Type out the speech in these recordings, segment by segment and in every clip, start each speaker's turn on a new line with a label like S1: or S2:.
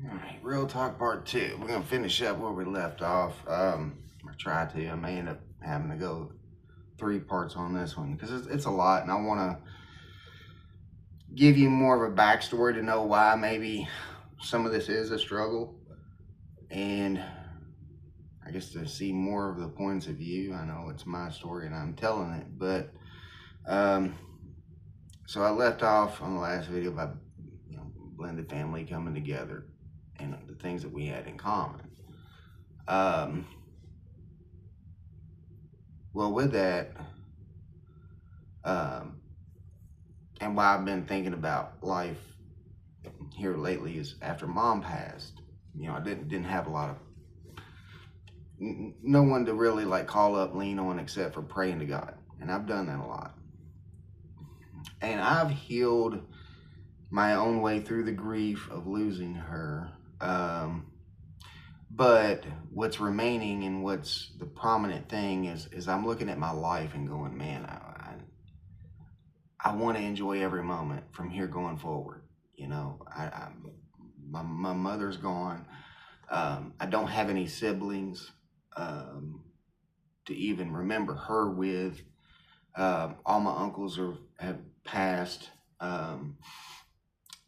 S1: All right, real talk part two. We're gonna finish up where we left off. I try to. I may end up having to go three parts on this one because it's a lot, and I want to give you more of a backstory to know why maybe some of this is a struggle, and I guess to see more of the points of view. I know it's my story and I'm telling it, but um, so I left off on the last video by blended family coming together and the things that we had in common. Um, well, with that, um, and why I've been thinking about life here lately is after mom passed. I didn't have a lot of no one to really like call up, lean on, except for praying to God, and I've done that a lot. And I've healed my own way through the grief of losing her. But what's remaining and what's the prominent thing is I'm looking at my life and going, man, I want to enjoy every moment from here going forward. My mother's gone. I don't have any siblings to even remember her with. All my uncles have passed.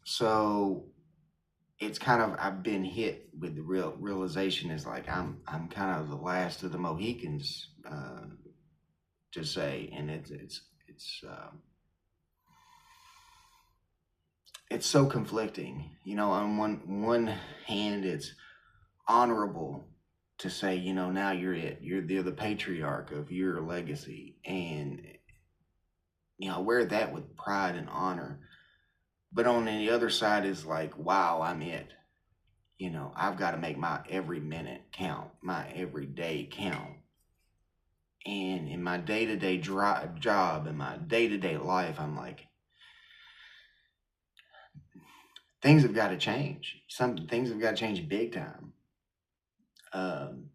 S1: So it's kind of I've been hit with the realization is like I'm kind of the last of the Mohicans to say, and it's so conflicting. On one hand, it's honorable to say, now you're it. You're the patriarch of your legacy, and I wear that with pride and honor. But on the other side is like, wow, I'm it. I've got to make my every minute count, my every day count. And in my day to day job, in my day to day life, I'm like, things have got to change. Some things have got to change big time. Um,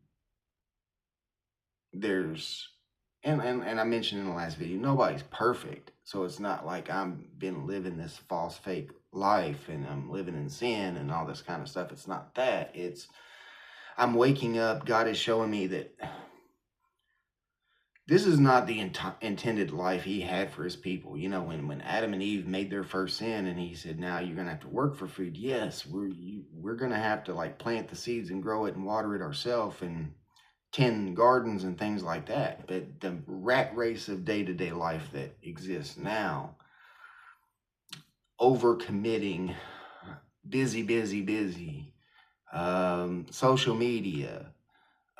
S1: there's, and I mentioned in the last video, nobody's perfect. So it's not like I've been living this false, fake life and I'm living in sin and all this kind of stuff. It's not that. I'm waking up. God is showing me that this is not the intended life he had for his people. When Adam and Eve made their first sin and he said, now you're going to have to work for food. Yes, we're going to have to like plant the seeds and grow it and water it ourselves and tend gardens and things like that. But the rat race of day-to-day life that exists now, overcommitting, busy, social media,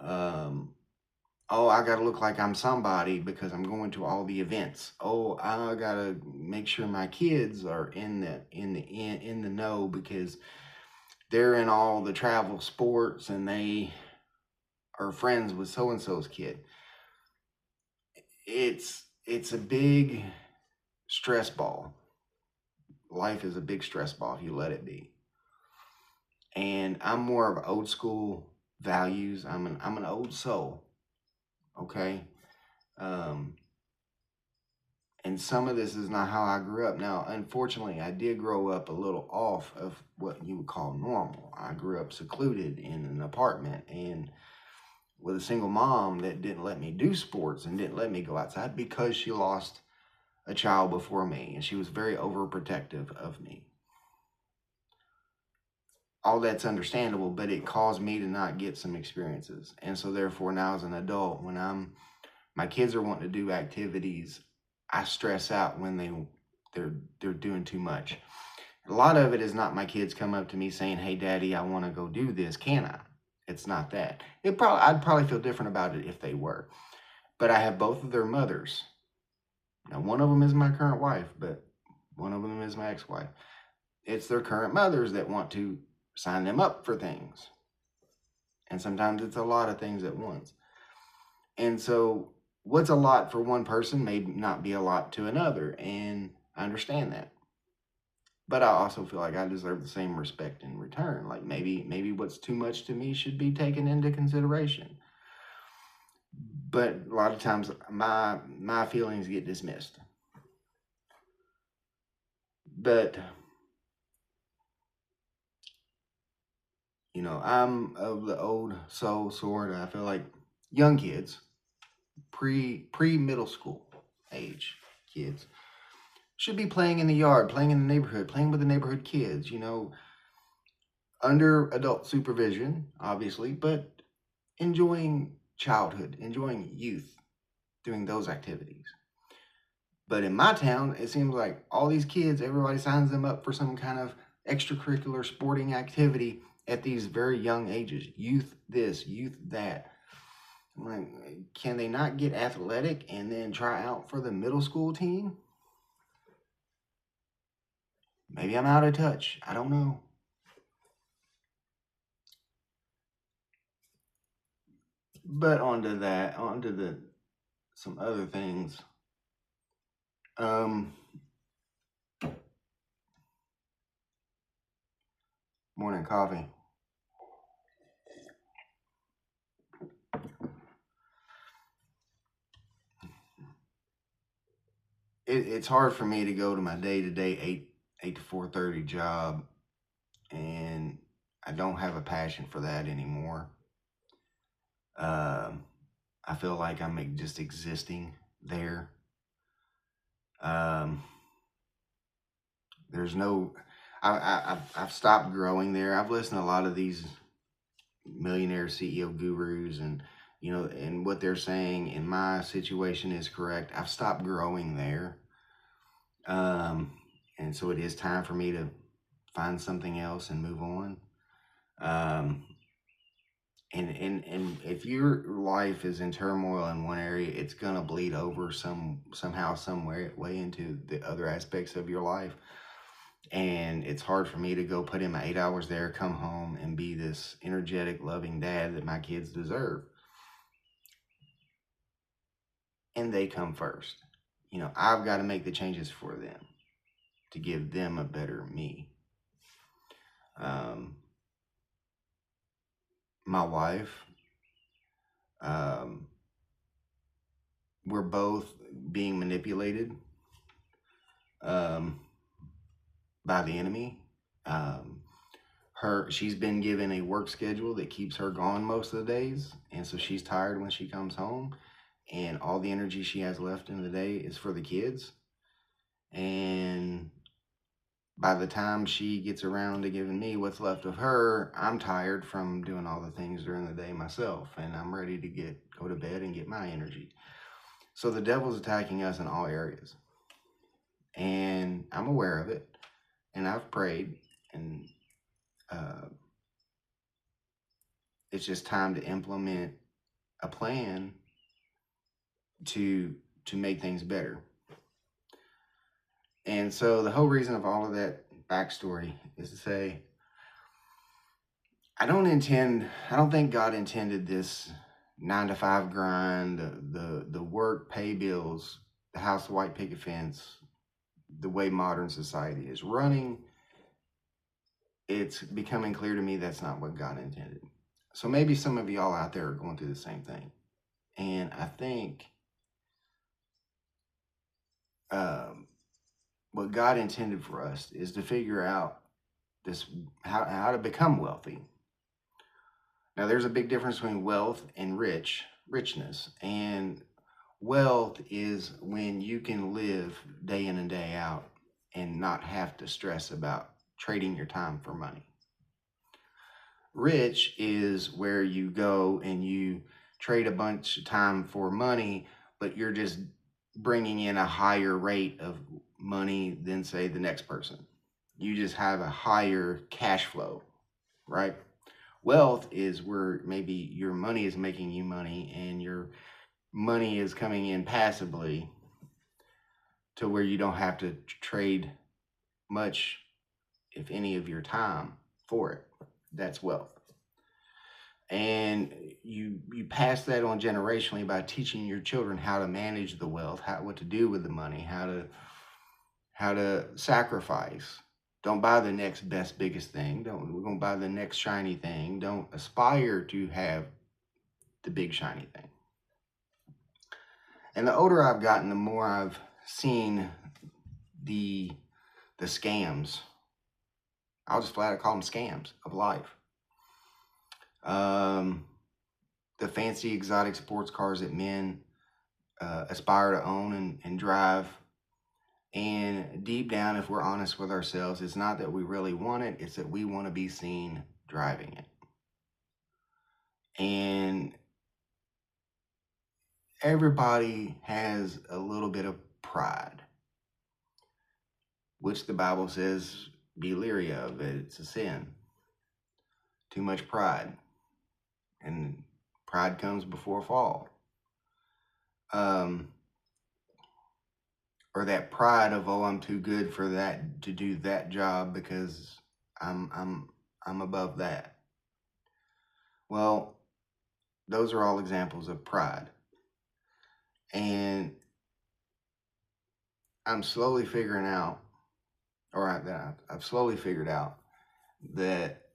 S1: oh, I got to look like I'm somebody because I'm going to all the events. Oh, I got to make sure my kids are in the know because they're in all the travel sports and they are friends with so and so's kid. It's a big stress ball. Life is a big stress ball if you let it be. And I'm more of old school values. I'm an old soul. Okay. Um, and some of this is not how I grew up. Now, unfortunately, I did grow up a little off of what you would call normal. I grew up secluded in an apartment and with a single mom that didn't let me do sports and didn't let me go outside because she lost a child before me and she was very overprotective of me. All that's understandable, but it caused me to not get some experiences. And so therefore now as an adult, when my kids are wanting to do activities, I stress out when they're doing too much. A lot of it is not my kids come up to me saying, "Hey, Daddy, I want to go do this. Can I?" It's not that. I'd probably feel different about it if they were. But I have both of their mothers. Now, one of them is my current wife, but one of them is my ex-wife. It's their current mothers that want to sign them up for things. And sometimes it's a lot of things at once. And so what's a lot for one person may not be a lot to another. And I understand that. But I also feel like I deserve the same respect in return. Like maybe what's too much to me should be taken into consideration. But a lot of times my feelings get dismissed. But You know, I'm of the old soul sort. I feel like young kids, pre middle school age kids, should be playing in the yard, playing in the neighborhood, playing with the neighborhood kids. You know, under adult supervision, obviously, but enjoying childhood, enjoying youth, doing those activities. But in my town, it seems like all these kids, everybody signs them up for some kind of extracurricular sporting activity at these very young ages. Youth this, youth that. I'm like, can they not get athletic and then try out for the middle school team? Maybe I'm out of touch. I don't know. But onto the some other things. Um, Morning coffee. It's hard for me to go to my day to day 8 to 4:30 job, and I don't have a passion for that anymore. Um, I feel like I'm just existing there. Um, there's no, I've stopped growing there. I've listened to a lot of these millionaire CEO gurus, and you know, and what they're saying in my situation is correct. I've stopped growing there. Um, and so it is time for me to find something else and move on. Um, and if your life is in turmoil in one area, it's gonna bleed over somehow, somewhere way into the other aspects of your life. And it's hard for me to go put in my 8 hours there, come home, and be this energetic, loving dad that my kids deserve. And they come first. You know, I've got to make the changes for them to give them a better me. Um, my wife, um, we're both being manipulated um, by the enemy. Um, she's been given a work schedule that keeps her gone most of the days, and so she's tired when she comes home, and all the energy she has left in the day is for the kids. And by the time she gets around to giving me what's left of her, I'm tired from doing all the things during the day myself, and I'm ready to go to bed and get my energy. So the devil's attacking us in all areas, and I'm aware of it, and I've prayed, and uh, it's just time to implement a plan to make things better. And so the whole reason of all of that backstory is to say, I don't think God intended this 9 to 5 grind, the work, pay bills, the house, the white picket fence, the way modern society is running. It's becoming clear to me that's not what God intended. So maybe some of y'all out there are going through the same thing. And I think what God intended for us is to figure out this how to become wealthy. Now, there's a big difference between wealth and richness. And wealth is when you can live day in and day out and not have to stress about trading your time for money. Rich is where you go and you trade a bunch of time for money, but you're just bringing in a higher rate of money than, say, the next person. You just have a higher cash flow, right? Wealth is where maybe your money is making you money and your money is coming in passively to where you don't have to trade much, if any, of your time for it. That's wealth. And you pass that on generationally by teaching your children how to manage the wealth, what to do with the money, how to sacrifice. Don't buy the next best, biggest thing. We're going to buy the next shiny thing. Don't aspire to have the big shiny thing. And the older I've gotten, the more I've seen the scams. I'll just flat out call them scams of life. The fancy exotic sports cars that men aspire to own and drive. And deep down, if we're honest with ourselves, it's not that we really want it, it's that we want to be seen driving it. And everybody has a little bit of pride, which the Bible says be leery of. It's a sin. Too much pride. And pride comes before a fall. Or that pride of, oh, I'm too good for that, to do that job because I'm above that. Well, those are all examples of pride. And I'm slowly figuring out, I've slowly figured out that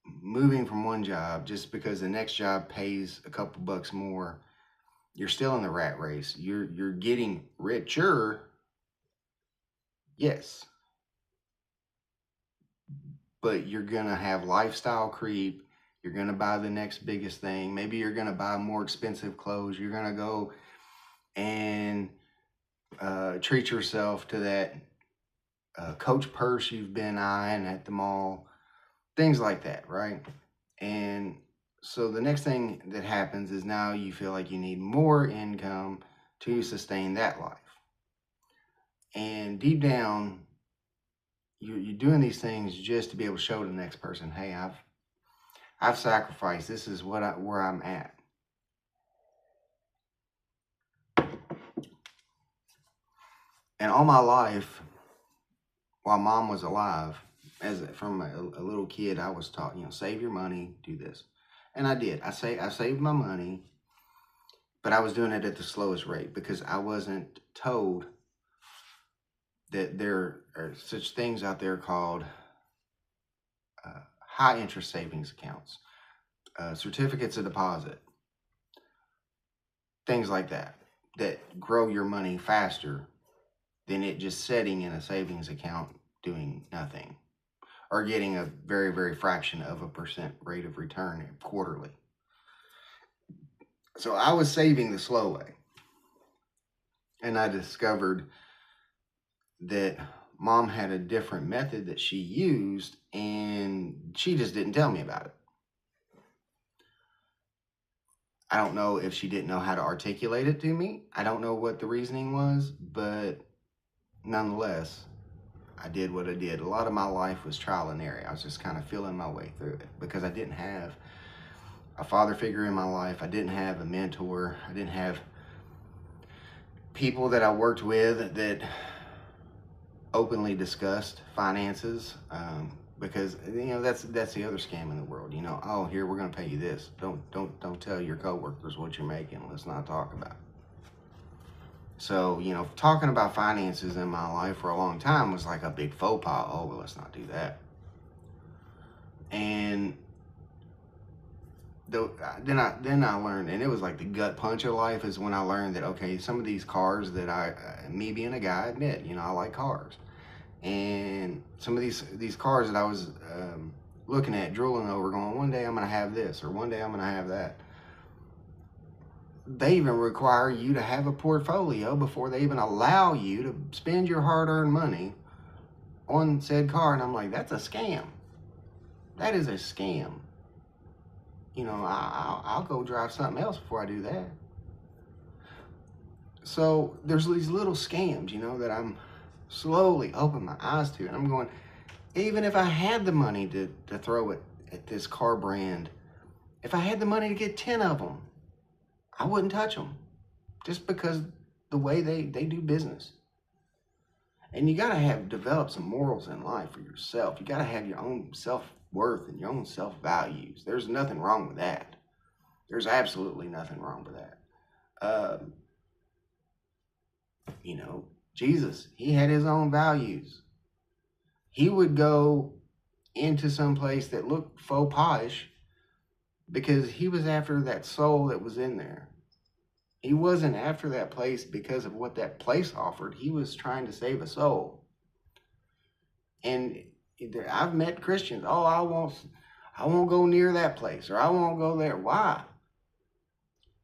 S1: moving from one job, just because the next job pays a couple bucks more, you're still in the rat race. You're getting richer, yes, but you're gonna have lifestyle creep. You're gonna buy the next biggest thing. Maybe you're gonna buy more expensive clothes. You're gonna go and treat yourself to that Coach purse you've been eyeing at the mall, things like that, right? And so the next thing that happens is now you feel like you need more income to sustain that life. And deep down, you're doing these things just to be able to show the next person, hey, I've sacrificed. This is where I'm at. And all my life, while Mom was alive, from a little kid, I was taught, save your money, do this. And I did. I saved my money, but I was doing it at the slowest rate because I wasn't told that there are such things out there called high interest savings accounts, certificates of deposit, things like that grow your money faster than it just sitting in a savings account doing nothing, or getting a very, very fraction of a percent rate of return quarterly. So I was saving the slow way. And I discovered that Mom had a different method that she used, and she just didn't tell me about it. I don't know if she didn't know how to articulate it to me. I don't know what the reasoning was, but nonetheless, I did what I did. A lot of my life was trial and error. I was just kind of feeling my way through it because I didn't have a father figure in my life. I didn't have a mentor. I didn't have people that I worked with that openly discussed finances, because that's the other scam in the world. Oh, here, we're going to pay you this. Don't tell your coworkers what you're making. Let's not talk about it. So, talking about finances in my life for a long time was like a big faux pas. Oh, well, let's not do that. And then I learned, and it was like the gut punch of life is when I learned that, okay, some of these cars that me being a guy, I admit, I like cars. And some of these cars that I was looking at, drooling over, going, one day I'm going to have this, or one day I'm going to have that. They even require you to have a portfolio before they even allow you to spend your hard-earned money on said car. And I'm like, that's a scam. That is a scam. I'll go drive something else before I do that. So there's these little scams, that I'm slowly opening my eyes to. And I'm going, even if I had the money to throw it at this car brand, if I had the money to get 10 of them, I wouldn't touch them, just because the way they do business. And you got to develop some morals in life for yourself. You got to have your own self-worth and your own self-values. There's nothing wrong with that. There's absolutely nothing wrong with that. Jesus, he had his own values. He would go into some place that looked faux pas-ish because he was after that soul that was in there. He wasn't after that place because of what that place offered. He was trying to save a soul. And I've met Christians. Oh, I won't go near that place, or I won't go there. Why?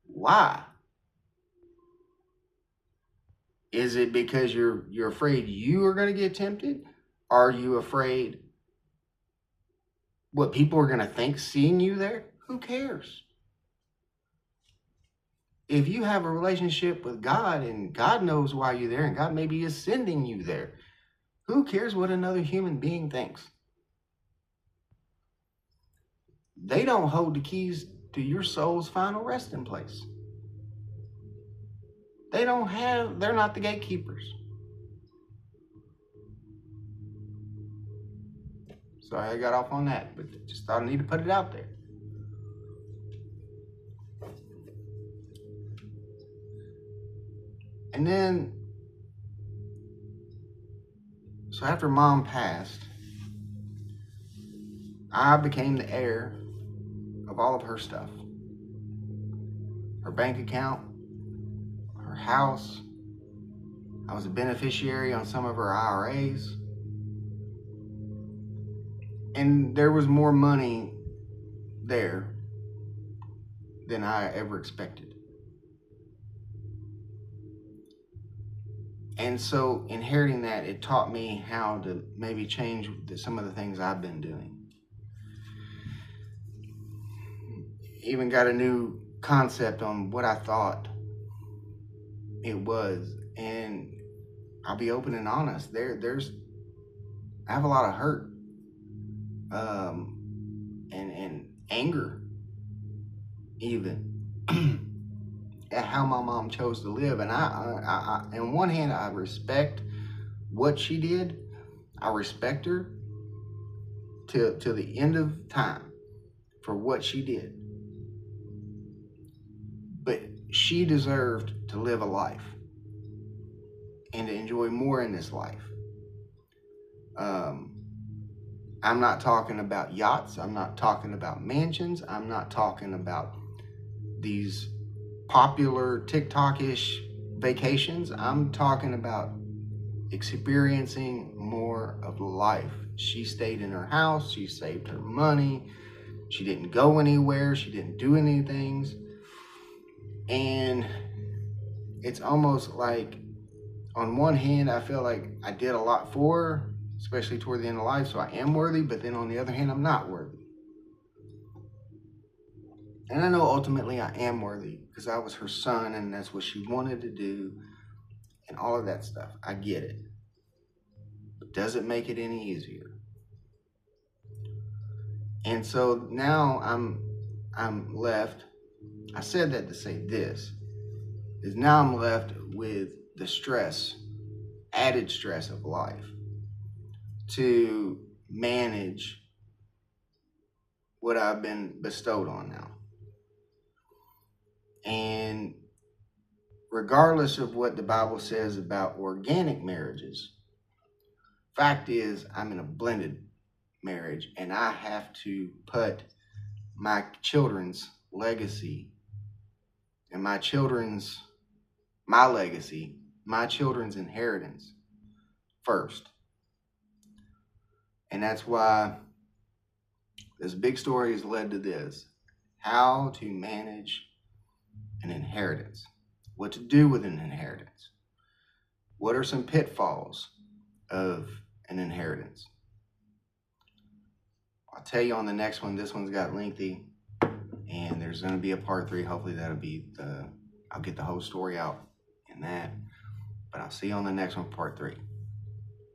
S1: Why? Is it because you're afraid you are going to get tempted? Are you afraid what people are going to think seeing you there? Who cares? If you have a relationship with God and God knows why you're there and God maybe is sending you there, who cares what another human being thinks? They don't hold the keys to your soul's final resting place. They're not the gatekeepers. Sorry I got off on that, but just thought I need to put it out there. And then, so after Mom passed, I became the heir of all of her stuff. Her bank account, her house. I was a beneficiary on some of her IRAs. And there was more money there than I ever expected. And so inheriting that, it taught me how to maybe change some of the things I've been doing. Even got a new concept on what I thought it was. And I'll be open and honest, I have a lot of hurt and anger even at how my mom chose to live. And I on one hand, I respect what she did. I respect her to the end of time for what she did. But she deserved to live a life and to enjoy more in this life. I'm not talking about yachts. I'm not talking about mansions. I'm not talking about these popular TikTok-ish vacations. I'm talking about experiencing more of life. She stayed in her house. She saved her money. She didn't go anywhere. She didn't do any things. And it's almost like, on one hand, I feel like I did a lot for her, especially toward the end of life, so I am worthy. But then on the other hand, I'm not worthy. And I know ultimately I am worthy because I was her son and that's what she wanted to do and all of that stuff. I get it. But does it make it any easier? And so now I'm left. I said that to say this, is now I'm left with the stress, added stress of life to manage what I've been bestowed on now. And regardless of what the Bible says about organic marriages, fact is I'm in a blended marriage and I have to put my children's legacy and my children's inheritance first. And that's why this big story has led to this: how to manage an inheritance, what to do with an inheritance, what are some pitfalls of an inheritance. I'll tell you on the next one. This one's got lengthy, and there's going to be a part 3. Hopefully that'll be I'll get the whole story out in that. But I'll see you on the next one, part 3.